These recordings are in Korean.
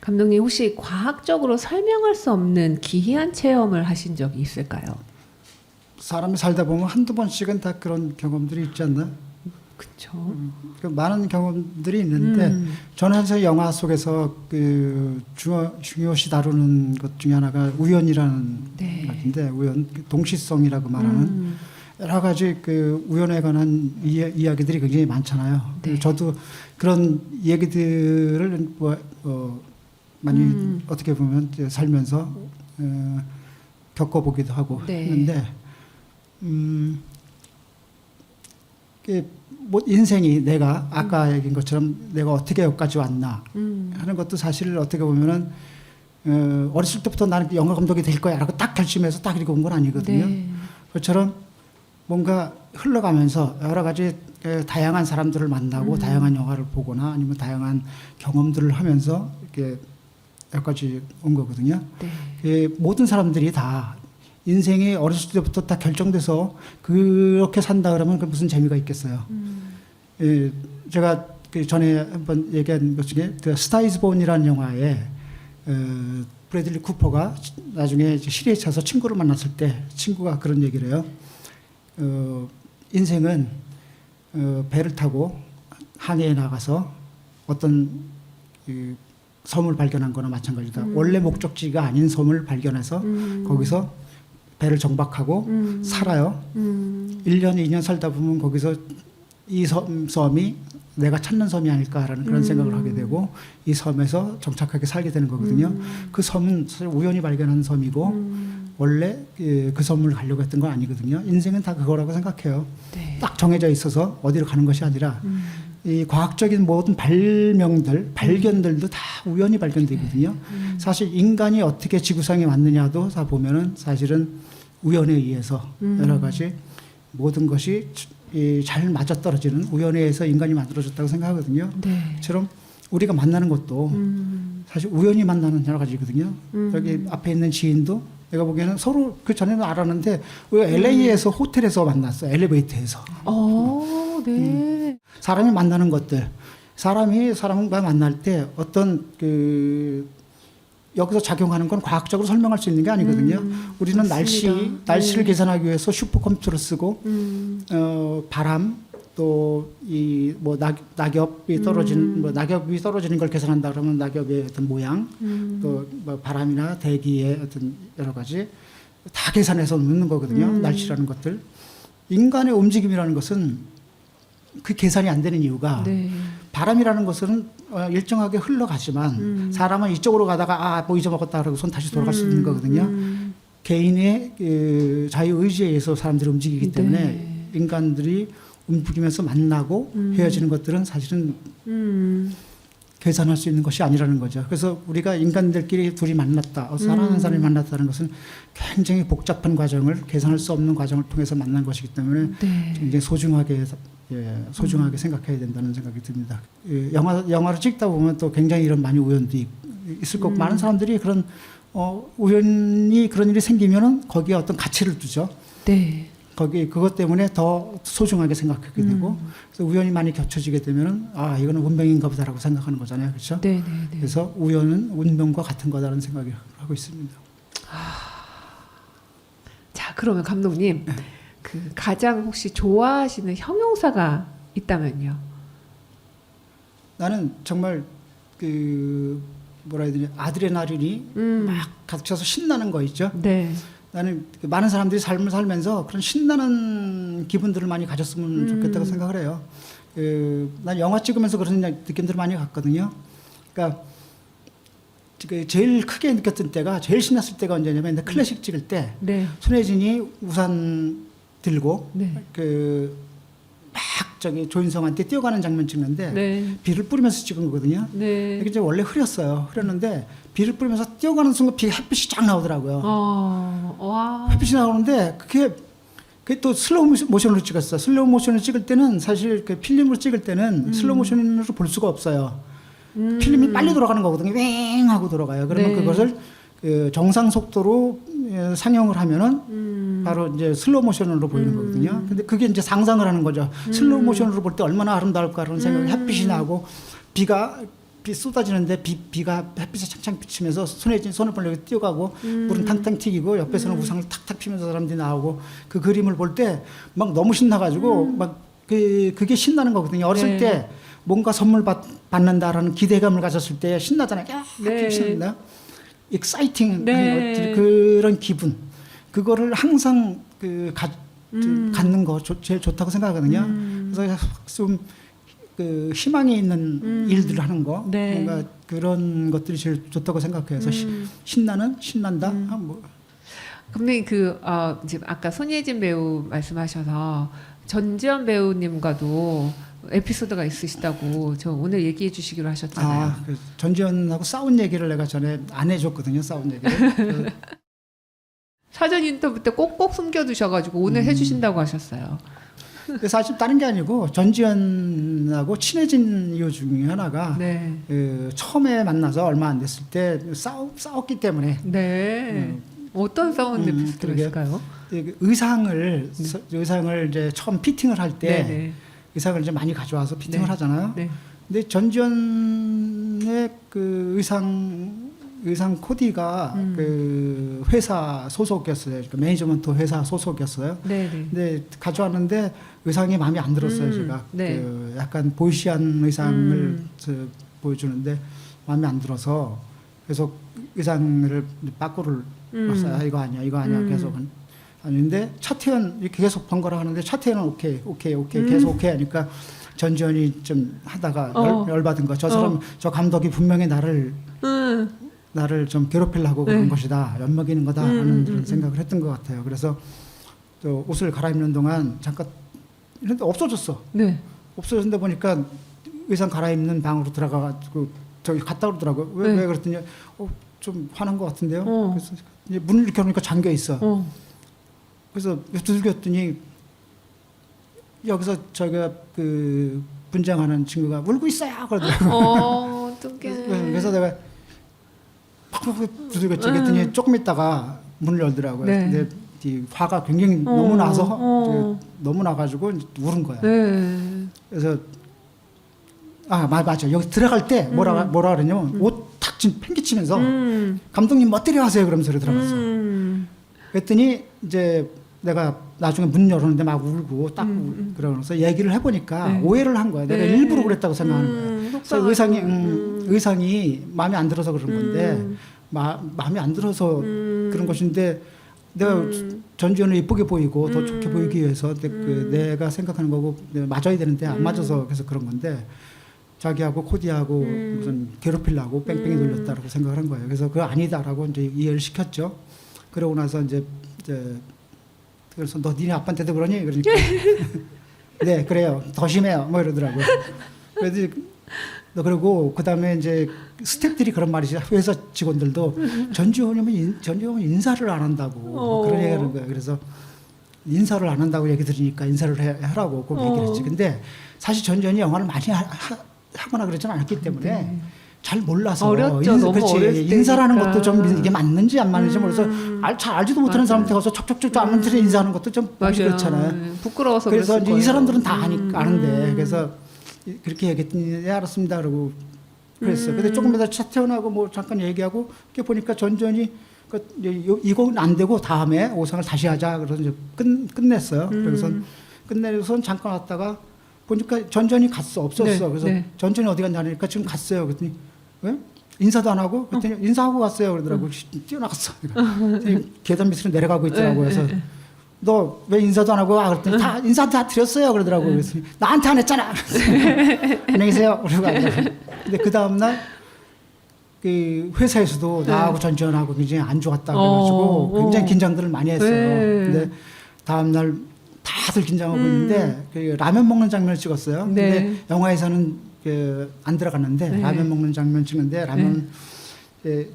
감독님 혹시 과학적으로 설명할 수 없는 기이한 체험을 하신 적이 있을까요? 사람이 살다 보면 한두 번씩은 다 그런 경험들이 있지 않나? 그렇죠. 그 많은 경험들이 있는데 저는 항상 영화 속에서 그 중요시 다루는 것 중에 하나가 우연이라는 네. 것인데 우연, 동시성이라고 말하는 여러 가지 그 우연에 관한 이야기들이 굉장히 많잖아요. 네. 저도 그런 얘기들을 많이 어떻게 보면 이제 살면서 겪어보기도 하고 네. 했는데 뭐 인생이 내가 아까 얘기한 것처럼 내가 어떻게 여기까지 왔나 하는 것도 사실 어떻게 보면은 어렸을 때부터 나는 영화 감독이 될 거야라고 딱 결심해서 딱 이렇게 온 건 아니거든요. 네. 그것처럼 뭔가 흘러가면서 여러 가지 다양한 사람들을 만나고 다양한 영화를 보거나 아니면 다양한 경험들을 하면서 이렇게 여기까지 온 거거든요. 네. 모든 사람들이 다 인생이 어렸을 때부터 다 결정돼서 그렇게 산다 그러면 그 무슨 재미가 있겠어요. 제가 그 전에 한번 얘기한 것 중에 그 스타이즈 본이라는 영화에 브래들리 쿠퍼가 나중에 시리에 차서 친구를 만났을 때 친구가 그런 얘기를 해요. 인생은 배를 타고 항해에 나가서 어떤 섬을 발견한 거나 마찬가지다. 원래 목적지가 아닌 섬을 발견해서 거기서 배를 정박하고 살아요. 1년, 2년 살다 보면 거기서 이 섬이 내가 찾는 섬이 아닐까라는 그런 생각을 하게 되고 이 섬에서 정착하게 살게 되는 거거든요. 그 섬은 사실 우연히 발견한 섬이고 원래 그 섬을 가려고 했던 건 아니거든요. 인생은 다 그거라고 생각해요. 네. 딱 정해져 있어서 어디로 가는 것이 아니라 이 과학적인 모든 발견들도 다 우연히 발견되거든요. 사실 인간이 어떻게 지구상에 왔느냐도 다 보면은 사실은 우연에 의해서 여러 가지 모든 것이 잘 맞아떨어지는 우연에 의해서 인간이 만들어졌다고 생각하거든요. 네. 처럼 우리가 만나는 것도 사실 우연히 만나는 여러 가지거든요. 여기 앞에 있는 지인도 내가 보기에는 서로 그 전에는 알았는데 우리가 LA에서 호텔에서 만났어요. 엘리베이터에서. 네. 사람이 만나는 것들, 사람이 사람과 만날 때 어떤 여기서 작용하는 건 과학적으로 설명할 수 있는 게 아니거든요. 우리는 맞습니다. 날씨를 계산하기 위해서 슈퍼컴퓨터를 쓰고 바람 또 이 뭐 낙엽이 떨어지는 뭐 낙엽이 떨어지는 걸 계산한다 그러면 낙엽의 어떤 모양 또 뭐 바람이나 대기의 어떤 여러 가지 다 계산해서 넣는 거거든요. 날씨라는 것들. 인간의 움직임이라는 것은 그 계산이 안 되는 이유가 네. 바람이라는 것은 일정하게 흘러가지만 사람은 이쪽으로 가다가 뭐 잊어먹었다 그러고 손 다시 돌아갈 수 있는 거거든요. 개인의 그 자유의지에 의해서 사람들이 움직이기 때문에 네. 인간들이 움직이면서 만나고 헤어지는 것들은 사실은 계산할 수 있는 것이 아니라는 거죠. 그래서 우리가 인간들끼리 둘이 만났다, 사랑하는 사람이 만났다는 것은 굉장히 복잡한 과정을 계산할 수 없는 과정을 통해서 만난 것이기 때문에 네. 굉장히 소중하게 생각해야 된다는 생각이 듭니다. 영화를 찍다 보면 또 굉장히 이런 많이 우연도 있을 거고 많은 사람들이 그런 우연히 그런 일이 생기면은 거기에 어떤 가치를 두죠. 네. 거기 그것 때문에 더 소중하게 생각하게 되고 그래서 우연히 많이 겹쳐지게 되면은 이거는 운명인가 보다라고 생각하는 거잖아요. 그렇죠? 네. 네. 그래서 우연은 운명과 같은 거다라는 생각을 하고 있습니다. 자, 그러면 감독님, 그 가장 혹시 좋아하시는 형용사가 있다면요? 나는 정말 그 뭐라 해야 되냐 아드레날린이 막 가득 차서 신나는 거 있죠. 네. 나는 많은 사람들이 삶을 살면서 그런 신나는 기분들을 많이 가졌으면 좋겠다고 생각을 해요. 난 영화 찍으면서 그런 느낌들을 많이 갖거든요. 그러니까 제일 크게 느꼈던 때가 제일 신났을 때가 언제냐면 클래식 찍을 때 네. 손혜진이 우산 들고 네. 막 조인성한테 뛰어가는 장면 찍는데 네. 비를 뿌리면서 찍은 거거든요. 네. 이게 이제 원래 흐렸는데 비를 뿌리면서 뛰어가는 순간 햇빛이 쫙 나오더라고요. 와. 햇빛이 나오는데 그게 또 슬로우 모션으로 찍었어. 슬로우 모션을 찍을 때는 사실 그 필름으로 찍을 때는 슬로우 모션으로 볼 수가 없어요. 필름이 빨리 돌아가는 거거든요. 왱 하고 돌아가요. 그러면 네. 그것을 정상 속도로 상영을 하면은 바로 이제 슬로우 모션으로 보이는 거거든요. 근데 그게 이제 상상을 하는 거죠. 슬로우 모션으로 볼 때 얼마나 아름다울까라는 생각이 햇빛이 나고 비가 비 쏟아지는데 비가 햇빛에 창창 비치면서 손을 벌리고 뛰어가고 물은 탕탕 튀기고 옆에서는 우상을 탁탁 피면서 사람들이 나오고 그 그림을 볼 때 막 너무 신나가지고 막 그게 신나는 거거든요. 어렸을 네. 때 뭔가 선물 받는다라는 기대감을 가졌을 때 신나잖아요. 네. 신나. 익사이팅 네. 그런 기분. 그거를 항상 갖는 거 제일 좋다고 생각하거든요. 그래서 좀 그 희망이 있는 일들을 하는 거, 네. 뭔가 그런 것들이 제일 좋다고 생각해요. 그래서 신난다. 뭐. 감독님 이제 아까 손예진 배우 말씀하셔서 전지현 배우님과도 에피소드가 있으시다고 저 오늘 얘기해 주시기로 하셨잖아요. 그 전지현하고 싸운 얘기를 내가 전에 안 해줬거든요. 싸운 얘기를. 사전 인터뷰 때 꼭꼭 숨겨두셔가지고 오늘 해주신다고 하셨어요. 근데 사실 다른 게 아니고 전지현하고 친해진 이유 중에 하나가 네. 처음에 만나서 얼마 안 됐을 때 싸웠기 때문에 네. 어떤 싸운 에피소드가 그러게. 있을까요? 의상을 이제 처음 피팅을 할 때 네. 의상을 이제 많이 가져와서 피팅을 네. 하잖아요. 네. 근데 전지현의 그 의상 코디가 그 회사 소속이었어요. 그러니까 매니지먼트 회사 소속이었어요. 네. 근데 가져왔는데 의상이 마음에 안 들었어요. 제가 네. 그 약간 보이시한 의상을 보여주는데 마음에 안 들어서 계속 의상을 빠꾸를 놨어요. 이거 아니야, 이거 아니야. 계속 아닌데 차태현 이렇게 계속 번갈아 하는데 차태현은 오케이 계속 오케이 하니까 전지현이 좀 하다가 열받은 거. 저 사람 저 감독이 분명히 나를 좀 괴롭히려고 그런 것이다, 엿먹이는 거다 하는 그런 생각을 했던 것 같아요. 그래서 또 옷을 갈아입는 동안 잠깐 했는데 없어졌어. 네. 없어졌는데 보니까 의상 갈아입는 방으로 들어가가지고 저기 갔다 그러더라고요. 왜 그랬더니 좀 화난 것 같은데요. 그래서 이제 문을 이렇게 하니까 잠겨 있어. 그래서 두들겼더니 여기서 저희가 그 분장하는 친구가 울고 있어요 그러더라고요. 어떡해. 그래서 내가 팍팍 두들겼지. 그랬더니 조금 있다가 문을 열더라고요. 네. 근데 이 화가 굉장히 너무 나서 너무 나가지고 울은 거야. 네. 그래서 맞아. 여기 들어갈 때 뭐라 그러냐면 옷 탁 팽개치면서 감독님 멋대리 하세요 그러면서 들어갔어. 그랬더니 이제 내가 나중에 문 열었는데 막 울고 딱 그러면서 얘기를 해보니까 오해를 한 거야. 내가 일부러 그랬다고 생각하는 거야. 그래서 의상이 마음에 안 들어서 그런 건데 마음에 안 들어서 그런 것인데 내가 전지현을 이쁘게 보이고 더 좋게 보이기 위해서 내가 생각하는 거고 맞아야 되는데 안 맞아서 그래서 그런 건데 자기하고 코디하고 무슨 괴롭히려고 뺑뺑이 돌렸다라고 생각을 한 거예요. 그래서 그거 아니다라고 이제 이해를 시켰죠. 그러고 나서 이제 그래서 너 니네 아빠한테도 그러니? 그러니까 네 그래요. 더 심해요. 뭐 이러더라고요. 그래서 그리고 그다음에 이제 스태프들이 그런 말이지. 회사 직원들도 전지현이면 인사를 안 한다고 그런 얘기하는 거예요. 그래서 인사를 안 한다고 얘기 들으니까 인사를 하라고 꼭 얘기를 했지. 근데 사실 전지현이 영화를 많이 하거나 그러지는 않았기 때문에 잘 몰라서 어렸죠. 너무 어렸을 인사라는 때니까. 것도 좀 이게 맞는지 안 맞는지 몰라서 잘 알지도 못하는 사람한테 가서 척척척 안 맞는 인사하는 것도 좀 그렇잖아요. 부끄러워서 그래서 이제 이 사람들은 다 거예요. 아는데 그래서 그렇게 얘기했더니 네 알았습니다 그러고 그랬어요. 근데 조금 이따 차태현하고 뭐 잠깐 얘기하고 이렇게 보니까 전지현이 이건 안 되고 다음에 오상을 다시 하자 그래서 이제 끝냈어요. 그래서 끝내고선 잠깐 왔다가 보니까 전지현이 갔어. 없었어. 네, 그래서 네. 전지현이 어디 갔냐니까 지금 갔어요. 그랬더니 왜? 인사도 안 하고 그랬더니 인사하고 갔어요. 그러더라고. 뛰어나갔어. 계단 밑으로 내려가고 있더라고요. 그래서 너 왜 인사도 안 하고 와? 그랬더니 다 인사 다 드렸어요. 그러더라고요. 그래서 나한테 안 했잖아. 안녕히 계세요. 그러고 근데 그 다음날 그 회사에서도 나하고 전지현하고 굉장히 안 좋았다 그래가지고 굉장히 긴장들을 많이 했어요. 근데 다음날 다들 긴장하고 있는데 그 라면 먹는 장면을 찍었어요. 근데 영화에서는 안 들어갔는데 라면 먹는 장면 찍는데 라면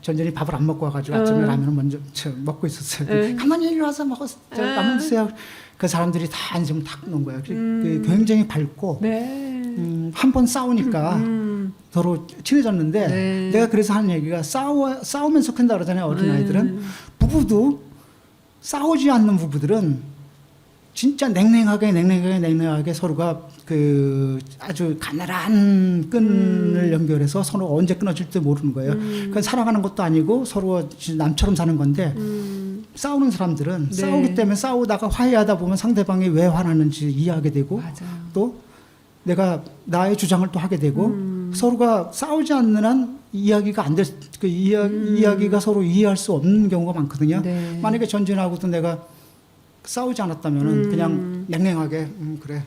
전전이 밥을 안 먹고 와가지고 아침에 라면을 먼저 먹고 있었어요. 가만히 이리 와서 먹었어. 라면 드세요. 그 사람들이 다 안심을 탁 놓은 거예요. 굉장히 밝고 한 번 싸우니까 서로 친해졌는데 내가 그래서 하는 얘기가 싸우면서 큰다 그러잖아요. 어린아이들은. 부부도 싸우지 않는 부부들은 진짜 냉랭하게 서로가 그 아주 가늘한 끈을 연결해서 서로 언제 끊어질지 모르는 거예요. 그건 사랑하는 것도 아니고 서로 남처럼 사는 건데 싸우는 사람들은 네. 싸우기 때문에 싸우다가 화해하다 보면 상대방이 왜 화나는지 이해하게 되고 맞아요. 또 내가 나의 주장을 또 하게 되고 서로가 싸우지 않는 한 이야기가 안 될 그 이야기가 서로 이해할 수 없는 경우가 많거든요. 네. 만약에 전진하고도 내가 싸우지 않았다면은 그냥 냉랭하게 그래.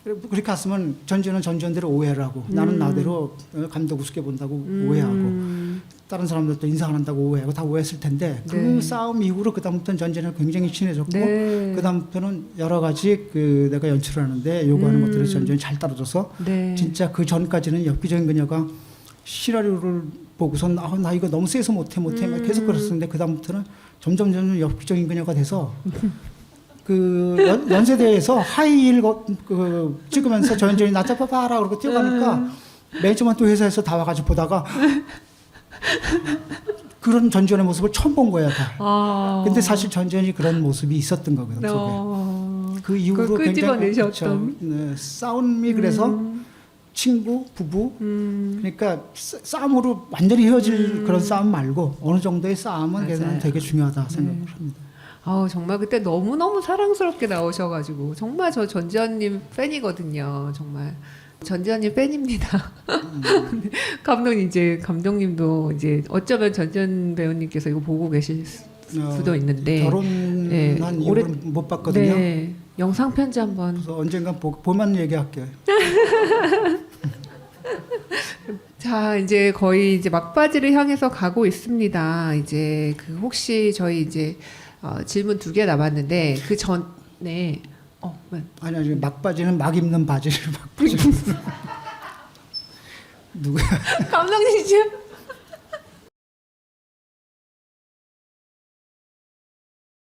그렇게 했으면 전지는 전지대로 오해를 하고 나는 나대로 감독 우습게 본다고 오해하고 다른 사람들도 인사 안 한다고 오해하고 다 오해했을 텐데 그 네. 싸움 이후로 그다음부터는 전지는 굉장히 친해졌고 네. 그다음부터는 여러 가지 그 내가 연출을 하는데 요구하는 것들을 전지는 잘 따라줘서 네. 진짜 그 전까지는 엽기적인 그녀가 시나리오를 보고선 나 이거 너무 세서 못해 계속 그랬었는데 그다음부터는 점점 엽기적인 그녀가 돼서 그 연세대에서 하이힐 그 찍으면서 전전이 나 잡아봐라 그러고 뛰어가니까 매니저먼트 회사에서 다 와가지고 보다가 그런 전전의 모습을 처음 본 거야 다. 아. 근데 사실 전전이 그런 모습이 있었던 거거든. 그 이후로 그걸 굉장히 끄집어내셨던. 네, 싸움이 그래서 친구, 부부 그러니까 싸움으로 완전히 헤어질 그런 싸움 말고 어느 정도의 싸움은 맞아요. 되게 중요하다 생각을 합니다. 아우 정말 그때 너무너무 사랑스럽게 나오셔가지고 정말 저 전지현님 팬이거든요. 정말 전지현님 팬입니다. 감독님 이제 감독님도 이제 어쩌면 전지현 배우님께서 이거 보고 계실 수도 있는데 결혼한 네, 이후로 올해- 못 봤거든요. 네, 영상 편지 한번. 그래서 언젠간 보면 얘기할게요. 자 이제 거의 이제 막바지를 향해서 가고 있습니다. 이제 그 혹시 저희 이제 질문 2개 남았는데 그 전에 왜? 아니 막바지는 막 입는 바지를 막바지. 누구야? 감독님 지금